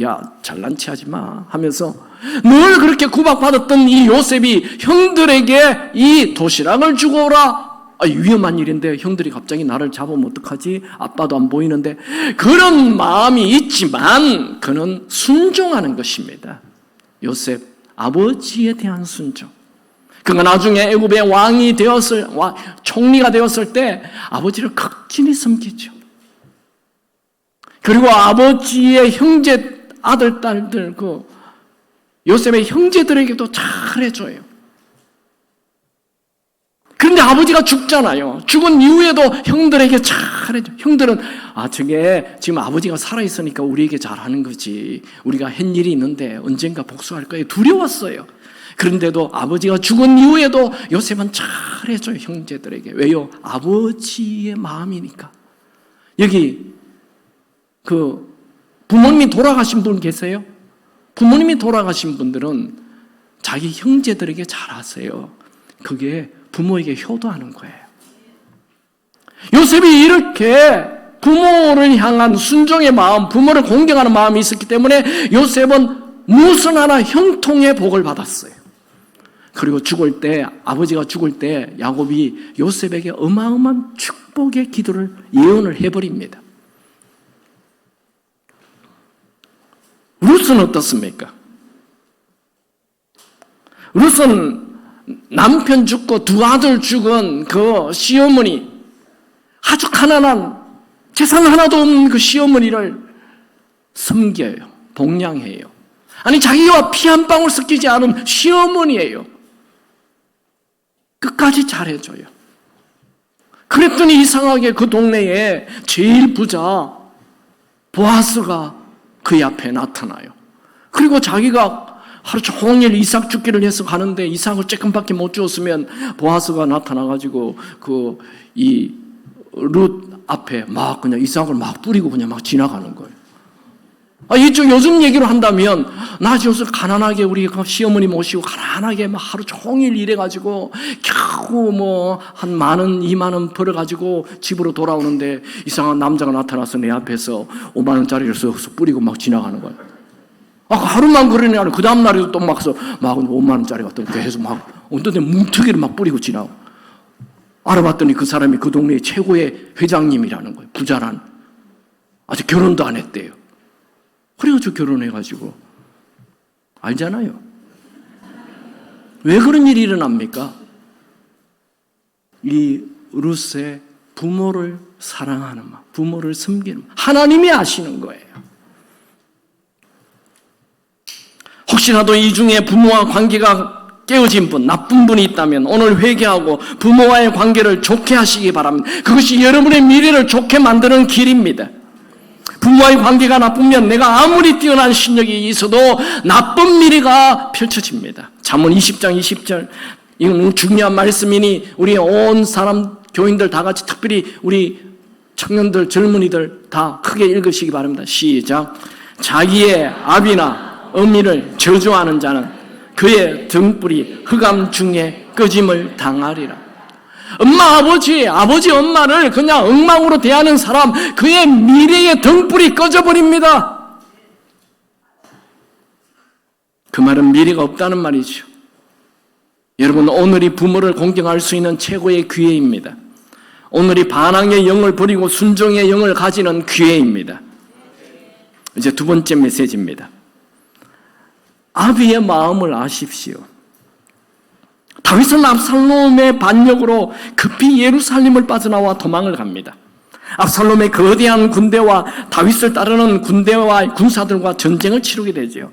야 잘난 체 하지 마 하면서 늘 그렇게 구박받았던 이 요셉이 형들에게 이 도시락을 주고 오라. 위험한 일인데 형들이 갑자기 나를 잡으면 어떡하지? 아빠도 안 보이는데 그런 마음이 있지만 그는 순종하는 것입니다. 요셉 아버지에 대한 순종. 그가 나중에 애굽의 왕이 총리가 되었을 때 아버지를 극진히 섬기죠. 그리고 아버지의 형제 아들 딸들 요셉의 형제들에게도 잘해줘요. 그런데 아버지가 죽잖아요. 죽은 이후에도 형들에게 잘해줘. 형들은 저게 지금 아버지가 살아있으니까 우리에게 잘하는 거지. 우리가 한 일이 있는데 언젠가 복수할 거예요. 두려웠어요. 그런데도 아버지가 죽은 이후에도 요셉은 잘해줘요. 형제들에게. 왜요? 아버지의 마음이니까. 여기 부모님이 돌아가신 분 계세요? 부모님이 돌아가신 분들은 자기 형제들에게 잘하세요. 그게 부모에게 효도하는 거예요. 요셉이 이렇게 부모를 향한 순종의 마음, 부모를 공경하는 마음이 있었기 때문에 요셉은 무슨 하나 형통의 복을 받았어요. 그리고 아버지가 죽을 때 야곱이 요셉에게 어마어마한 축복의 기도를 예언을 해버립니다. 룻은 어떻습니까? 룻은 남편 죽고 두 아들 죽은 그 시어머니, 아주 가난한 재산 하나도 없는 그 시어머니를 섬겨요. 복양해요. 아니 자기와 피 한 방울 섞이지 않은 시어머니예요. 끝까지 잘해줘요. 그랬더니 이상하게 그 동네에 제일 부자 보아스가 그의 앞에 나타나요. 그리고 자기가 하루 종일 이삭 죽기를 해서 가는데 이삭을 조금밖에 못 주었으면 보아스가 나타나가지고 이 룻 앞에 막 그냥 이삭을 막 뿌리고 그냥 막 지나가는 거예요. 이쪽 요즘 얘기로 한다면 나 지금 가난하게 우리 시어머니 모시고 가난하게 막 하루 종일 일해가지고 겨우 뭐 한 10,000원, 20,000원 벌어가지고 집으로 돌아오는데 이상한 남자가 나타나서 내 앞에서 50,000원짜리를 쓱 뿌리고 막 지나가는 거예요. 하루만 그러냐. 그 다음날에도 또 막 50,000원짜리가 또 계속 막 어떤 데 뭉툭이를 막 뿌리고 지나고. 알아봤더니 그 사람이 그 동네의 최고의 회장님이라는 거예요. 부자란. 아직 결혼도 안 했대요. 그래가지고 결혼해가지고. 알잖아요. 왜 그런 일이 일어납니까? 이 룻의 부모를 사랑하는 마음, 부모를 섬기는 마음. 하나님이 아시는 거예요. 혹시라도 이 중에 부모와 관계가 깨어진 분, 나쁜 분이 있다면 오늘 회개하고 부모와의 관계를 좋게 하시기 바랍니다. 그것이 여러분의 미래를 좋게 만드는 길입니다. 부모와의 관계가 나쁘면 내가 아무리 뛰어난 실력이 있어도 나쁜 미래가 펼쳐집니다. 잠언 20장 20절, 이건 중요한 말씀이니 우리 온 사람 교인들 다 같이, 특별히 우리 청년들, 젊은이들 다 크게 읽으시기 바랍니다. 시작. 자기의 아비나 어미를 저주하는 자는 그의 등불이 흑암 중에 꺼짐을 당하리라. 엄마, 아버지, 엄마를 그냥 엉망으로 대하는 사람, 그의 미래의 등불이 꺼져버립니다. 그 말은 미래가 없다는 말이죠. 여러분, 오늘이 부모를 공경할 수 있는 최고의 기회입니다. 오늘이 반항의 영을 버리고 순종의 영을 가지는 기회입니다. 이제 두 번째 메시지입니다. 아비의 마음을 아십시오. 다윗은 압살롬의 반역으로 급히 예루살렘을 빠져나와 도망을 갑니다. 압살롬의 거대한 군대와 다윗을 따르는 군대와 군사들과 전쟁을 치르게 되죠.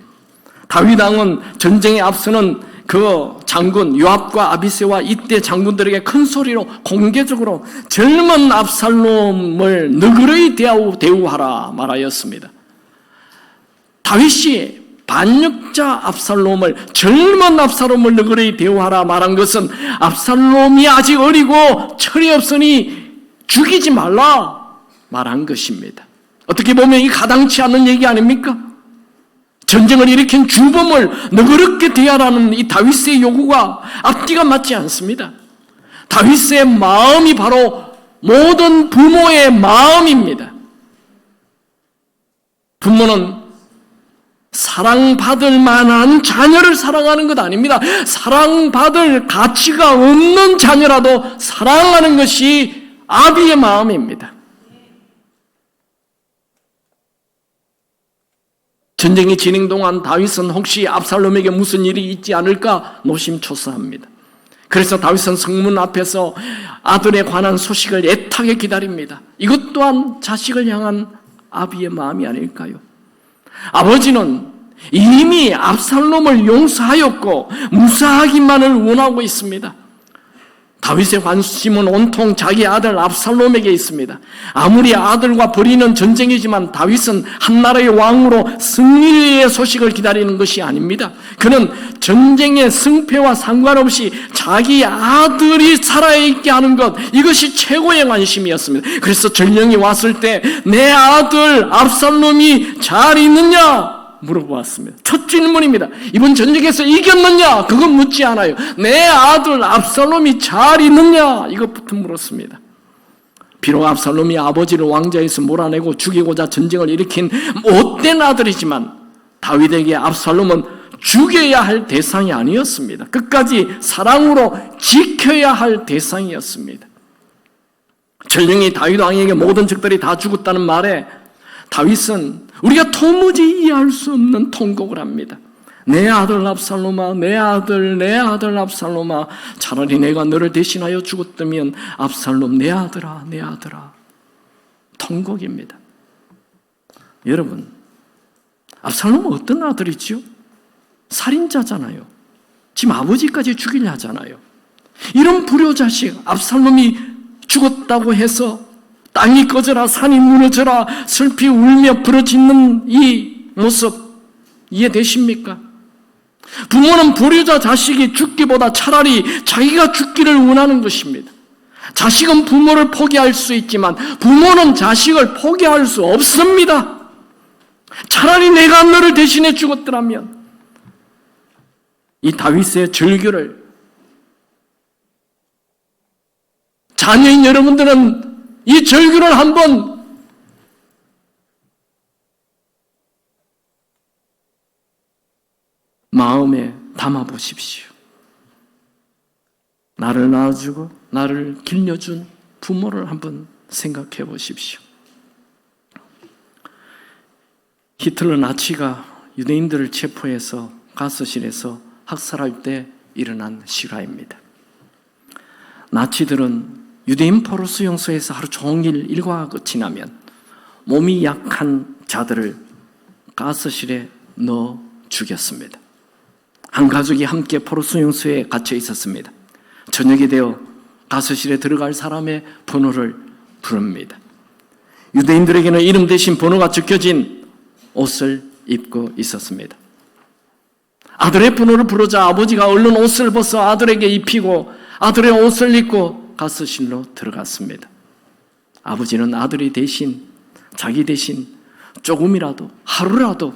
다윗 왕은 전쟁에 앞서는 그 장군 요압과 아비새와 이때 장군들에게 큰 소리로 공개적으로 젊은 압살롬을 너그러이 대우하라 말하였습니다. 다윗이 반역자 압살롬을, 젊은 압살롬을 너그러이 대우하라 말한 것은 압살롬이 아직 어리고 철이 없으니 죽이지 말라 말한 것입니다. 어떻게 보면 이 가당치 않는 얘기 아닙니까? 전쟁을 일으킨 주범을 너그럽게 대하라는 이 다윗의 요구가 앞뒤가 맞지 않습니다. 다윗의 마음이 바로 모든 부모의 마음입니다. 부모는 사랑받을 만한 자녀를 사랑하는 것 아닙니다. 사랑받을 가치가 없는 자녀라도 사랑하는 것이 아비의 마음입니다. 전쟁이 진행 동안 다윗은 혹시 압살롬에게 무슨 일이 있지 않을까 노심초사합니다. 그래서 다윗은 성문 앞에서 아들에 관한 소식을 애타게 기다립니다. 이것 또한 자식을 향한 아비의 마음이 아닐까요? 아버지는 이미 압살롬을 용서하였고 무사하기만을 원하고 있습니다. 다윗의 관심은 온통 자기 아들 압살롬에게 있습니다. 아무리 아들과 벌이는 전쟁이지만 다윗은 한나라의 왕으로 승리의 소식을 기다리는 것이 아닙니다. 그는 전쟁의 승패와 상관없이 자기 아들이 살아있게 하는 것, 이것이 최고의 관심이었습니다. 그래서 전령이 왔을 때 내 아들 압살롬이 잘 있느냐? 물어보았습니다. 첫 질문입니다. 이번 전쟁에서 이겼느냐? 그건 묻지 않아요. 내 아들 압살롬이 잘 있느냐? 이것부터 물었습니다. 비록 압살롬이 아버지를 왕좌에서 몰아내고 죽이고자 전쟁을 일으킨 못된 아들이지만 다윗에게 압살롬은 죽여야 할 대상이 아니었습니다. 끝까지 사랑으로 지켜야 할 대상이었습니다. 전령이 다윗 왕에게 모든 적들이 다 죽었다는 말에 다윗은 우리가 도무지 이해할 수 없는 통곡을 합니다. 내 아들 압살롬아, 내 아들 압살롬아, 차라리 내가 너를 대신하여 죽었다면 압살롬 내 아들아, 내 아들아. 통곡입니다. 여러분, 압살롬은 어떤 아들이지요? 살인자잖아요. 지금 아버지까지 죽이려 하잖아요. 이런 불효자식 압살롬이 죽었다고 해서 땅이 꺼져라, 산이 무너져라, 슬피 울며 부르짖는 이 모습, 이해되십니까? 부모는 불효자 자식이 죽기보다 차라리 자기가 죽기를 원하는 것입니다. 자식은 부모를 포기할 수 있지만 부모는 자식을 포기할 수 없습니다. 차라리 내가 너를 대신해 죽었더라면. 이 다윗의 절규를 자녀인 여러분들은 이 절규를 한번 마음에 담아 보십시오. 나를 낳아주고 나를 길러준 부모를 한번 생각해 보십시오. 히틀러 나치가 유대인들을 체포해서 가스실에서 학살할 때 일어난 실화입니다. 나치들은 유대인 포로 수용소에서 하루 종일 일과가 끝이 나면 몸이 약한 자들을 가스실에 넣어 죽였습니다. 한 가족이 함께 포로 수용소에 갇혀 있었습니다. 저녁이 되어 가스실에 들어갈 사람의 번호를 부릅니다. 유대인들에게는 이름 대신 번호가 적혀진 옷을 입고 있었습니다. 아들의 번호를 부르자 아버지가 얼른 옷을 벗어 아들에게 입히고 아들의 옷을 입고 가스실로 들어갔습니다. 아버지는 아들이 대신, 자기 대신 조금이라도, 하루라도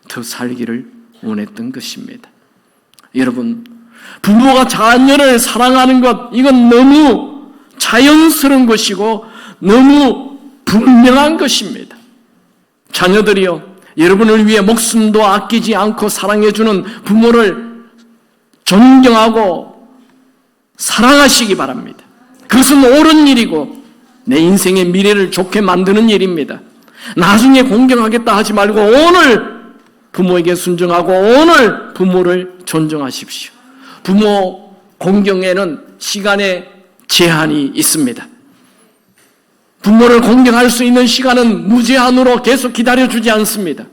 더 살기를 원했던 것입니다. 여러분, 부모가 자녀를 사랑하는 것, 이건 너무 자연스러운 것이고 너무 분명한 것입니다. 자녀들이요, 여러분을 위해 목숨도 아끼지 않고 사랑해주는 부모를 존경하고 사랑하시기 바랍니다. 그것은 옳은 일이고 내 인생의 미래를 좋게 만드는 일입니다. 나중에 공경하겠다 하지 말고 오늘 부모에게 순종하고 오늘 부모를 존중하십시오. 부모 공경에는 시간의 제한이 있습니다. 부모를 공경할 수 있는 시간은 무제한으로 계속 기다려주지 않습니다.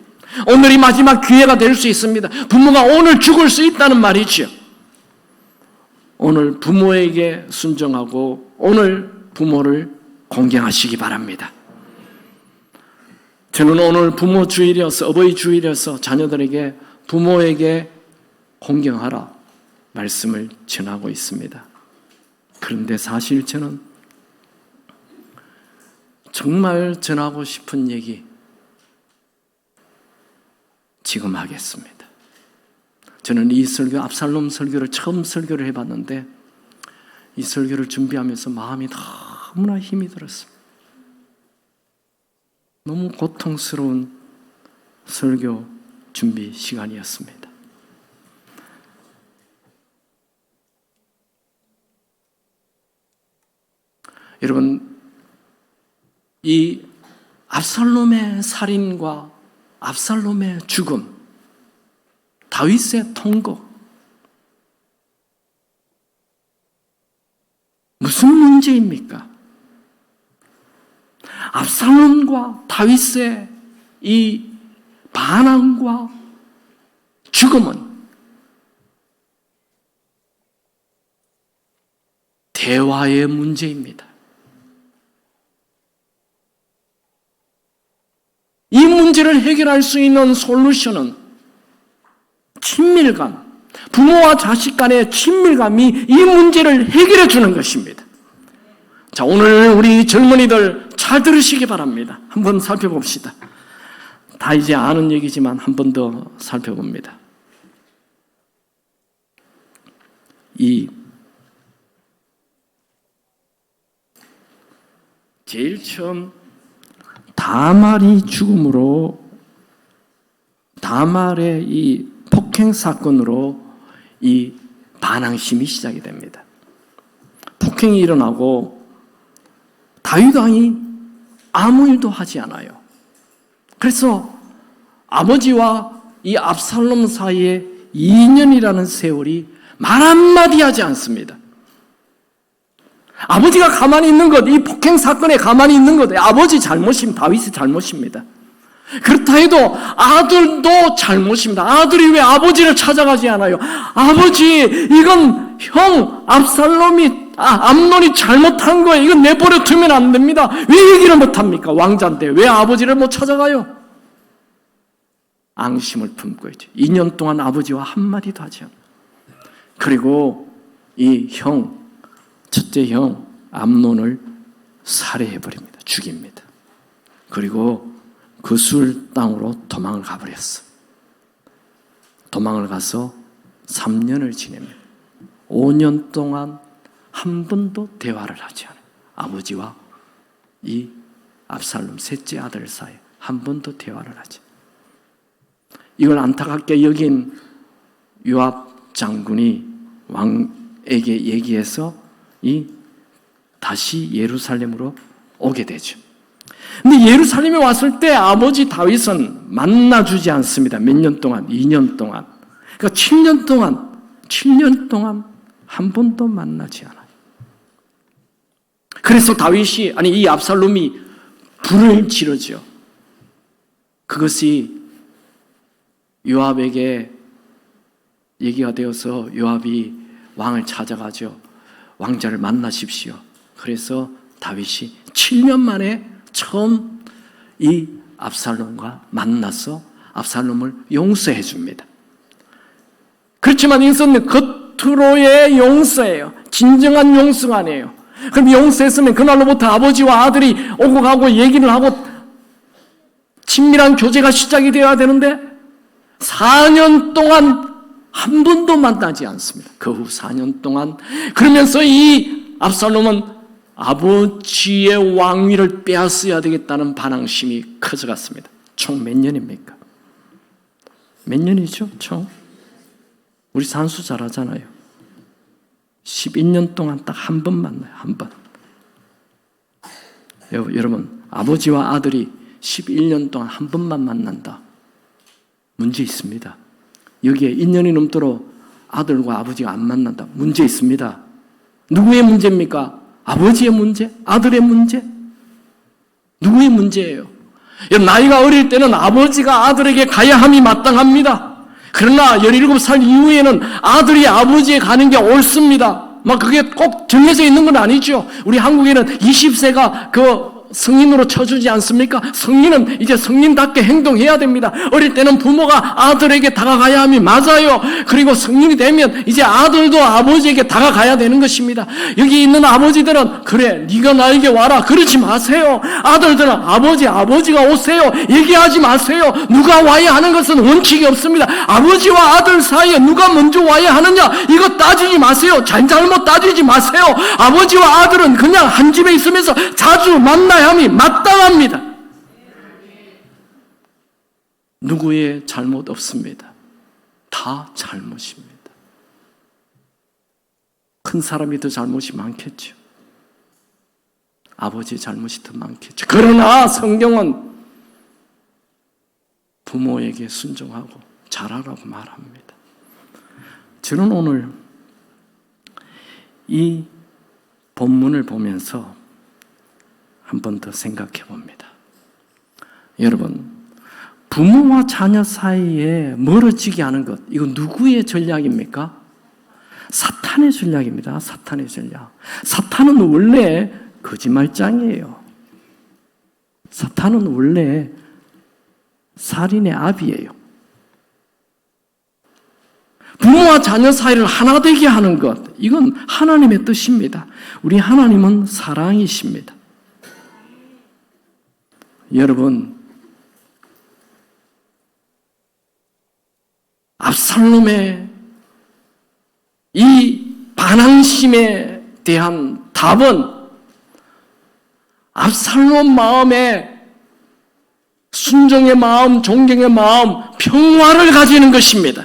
오늘이 마지막 기회가 될 수 있습니다. 부모가 오늘 죽을 수 있다는 말이죠. 오늘 부모에게 순종하고 오늘 부모를 공경하시기 바랍니다. 저는 오늘 부모 주일이어서, 어버이 주일이어서 자녀들에게 부모에게 공경하라 말씀을 전하고 있습니다. 그런데 사실 저는 정말 전하고 싶은 얘기 지금 하겠습니다. 저는 이 설교, 압살롬 설교를 처음 설교를 해봤는데 이 설교를 준비하면서 마음이 너무나 힘이 들었습니다. 너무 고통스러운 설교 준비 시간이었습니다. 여러분, 이 압살롬의 살인과 압살롬의 죽음, 다윗의 통곡, 무슨 문제입니까? 압살롬과 다윗의 이 반항과 죽음은 대화의 문제입니다. 이 문제를 해결할 수 있는 솔루션은 친밀감, 부모와 자식 간의 친밀감이 이 문제를 해결해 주는 것입니다. 자, 오늘 우리 젊은이들 잘 들으시기 바랍니다. 한번 살펴봅시다. 다 이제 아는 얘기지만 한 번 더 살펴봅니다. 제일 처음 다말이 죽음으로, 다말의 이 폭행 사건으로 이 반항심이 시작이 됩니다. 폭행이 일어나고 다윗 왕이 아무 일도 하지 않아요. 그래서 아버지와 이 압살롬 사이에 2년이라는 세월이 말 한마디 하지 않습니다. 아버지가 가만히 있는 것, 이 폭행 사건에 가만히 있는 것, 아버지 잘못입니다. 다윗의 잘못입니다. 그렇다 해도 아들도 잘못입니다. 아들이 왜 아버지를 찾아가지 않아요? 아버지, 이건 형 암논이 잘못한 거예요. 이건 내버려 두면 안 됩니다. 왜 얘기를 못합니까? 왕자인데 왜 아버지를 못 찾아가요? 앙심을 품고 있죠. 2년 동안 아버지와 한마디도 하지 않아요. 그리고 이 첫째 형 암논을 살해해버립니다. 죽입니다. 그리고 그 술 땅으로 도망을 가버렸어. 도망을 가서 3년을 지냅니다. 5년 동안 한 번도 대화를 하지 않아요. 아버지와 이 압살롬 셋째 아들 사이 한 번도 대화를 하지 않아요. 이걸 안타깝게 여긴 요압 장군이 왕에게 얘기해서 다시 예루살렘으로 오게 되죠. 근데 예루살렘에 왔을 때 아버지 다윗은 만나주지 않습니다. 몇 년 동안, 2년 동안. 그러니까 7년 동안 한 번도 만나지 않아요. 그래서 이 압살롬이 불을 지르죠. 그것이 요압에게 얘기가 되어서 요압이 왕을 찾아가죠. 왕자를 만나십시오. 그래서 다윗이 7년 만에 처음 이 압살롬과 만나서 압살롬을 용서해 줍니다. 그렇지만 이것은 겉으로의 용서예요. 진정한 용서가 아니에요. 그럼 용서했으면 그날로부터 아버지와 아들이 오고 가고 얘기를 하고 친밀한 교제가 시작이 되어야 되는데 4년 동안 한 번도 만나지 않습니다. 그 후 4년 동안. 그러면서 이 압살롬은 아버지의 왕위를 빼앗아야 되겠다는 반항심이 커져갔습니다. 총 몇 년입니까? 몇 년이죠? 총? 우리 산수 잘 하잖아요. 11년 동안 딱 한 번 만나요. 한 번. 여러분, 아버지와 아들이 11년 동안 한 번만 만난다. 문제 있습니다. 여기에 1년이 넘도록 아들과 아버지가 안 만난다. 문제 있습니다. 누구의 문제입니까? 아버지의 문제? 아들의 문제? 누구의 문제예요? 나이가 어릴 때는 아버지가 아들에게 가야 함이 마땅합니다. 그러나 17살 이후에는 아들이 아버지에 가는 게 옳습니다. 그게 꼭 정해져 있는 건 아니죠. 우리 한국에는 20세가 성인으로 쳐주지 않습니까? 성인은 이제 성인답게 행동해야 됩니다. 어릴 때는 부모가 아들에게 다가가야 함이 맞아요. 그리고 성인이 되면 이제 아들도 아버지에게 다가가야 되는 것입니다. 여기 있는 아버지들은 그래 네가 나에게 와라 그러지 마세요. 아들들은 아버지가 오세요 얘기하지 마세요. 누가 와야 하는 것은 원칙이 없습니다. 아버지와 아들 사이에 누가 먼저 와야 하느냐 이거 따지지 마세요. 잘못 따지지 마세요. 아버지와 아들은 그냥 한 집에 있으면서 자주 만나야 함이 마땅합니다. 누구의 잘못 없습니다. 다 잘못입니다. 큰 사람이 더 잘못이 많겠죠. 아버지의 잘못이 더 많겠죠. 그러나 성경은 부모에게 순종하고 잘하라고 말합니다. 저는 오늘 이 본문을 보면서 한 번 더 생각해 봅니다. 여러분, 부모와 자녀 사이에 멀어지게 하는 것, 이거 누구의 전략입니까? 사탄의 전략입니다. 사탄의 전략. 사탄은 원래 거짓말장이에요. 사탄은 원래 살인의 아비예요. 부모와 자녀 사이를 하나 되게 하는 것, 이건 하나님의 뜻입니다. 우리 하나님은 사랑이십니다. 여러분, 압살롬의 이 반항심에 대한 답은 압살롬 마음에 순종의 마음, 존경의 마음, 평화를 가지는 것입니다.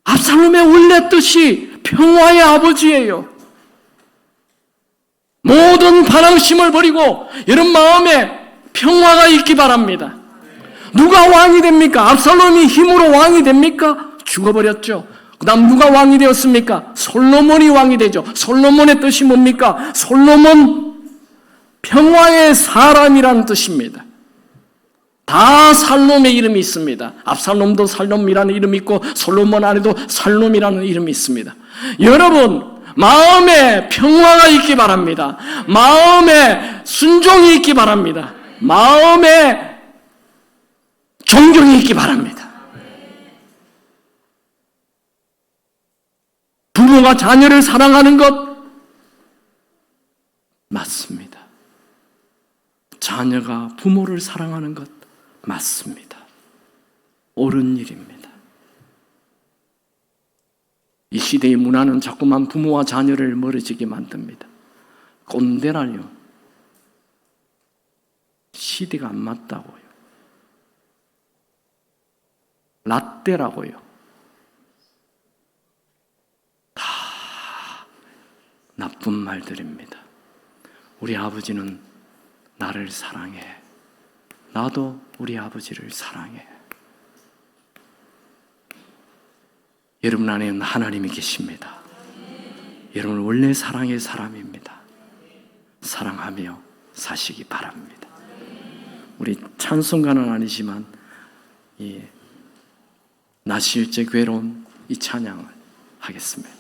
압살롬의 원래 뜻이 평화의 아버지예요. 모든 반항심을 버리고 여러분 마음에 평화가 있기 바랍니다. 누가 왕이 됩니까? 압살롬이 힘으로 왕이 됩니까? 죽어버렸죠. 그 다음 누가 왕이 되었습니까? 솔로몬이 왕이 되죠. 솔로몬의 뜻이 뭡니까? 솔로몬 평화의 사람이라는 뜻입니다. 다 살롬의 이름이 있습니다. 압살롬도 살롬이라는 이름이 있고 솔로몬 안에도 살롬이라는 이름이 있습니다. 여러분 마음에 평화가 있기 바랍니다. 마음에 순종이 있기 바랍니다. 마음에 존경이 있기 바랍니다. 부모가 자녀를 사랑하는 것 맞습니다. 자녀가 부모를 사랑하는 것 맞습니다. 옳은 일입니다. 이 시대의 문화는 자꾸만 부모와 자녀를 멀어지게 만듭니다. 꼰대라뇨. 시대가 안 맞다고요. 라떼라고요. 다 나쁜 말들입니다. 우리 아버지는 나를 사랑해. 나도 우리 아버지를 사랑해. 여러분 안에는 하나님이 계십니다. 여러분 원래 사랑의 사람입니다. 사랑하며 사시기 바랍니다. 우리 찬송가는 아니지만 이 나실제 괴로움 이 찬양을 하겠습니다.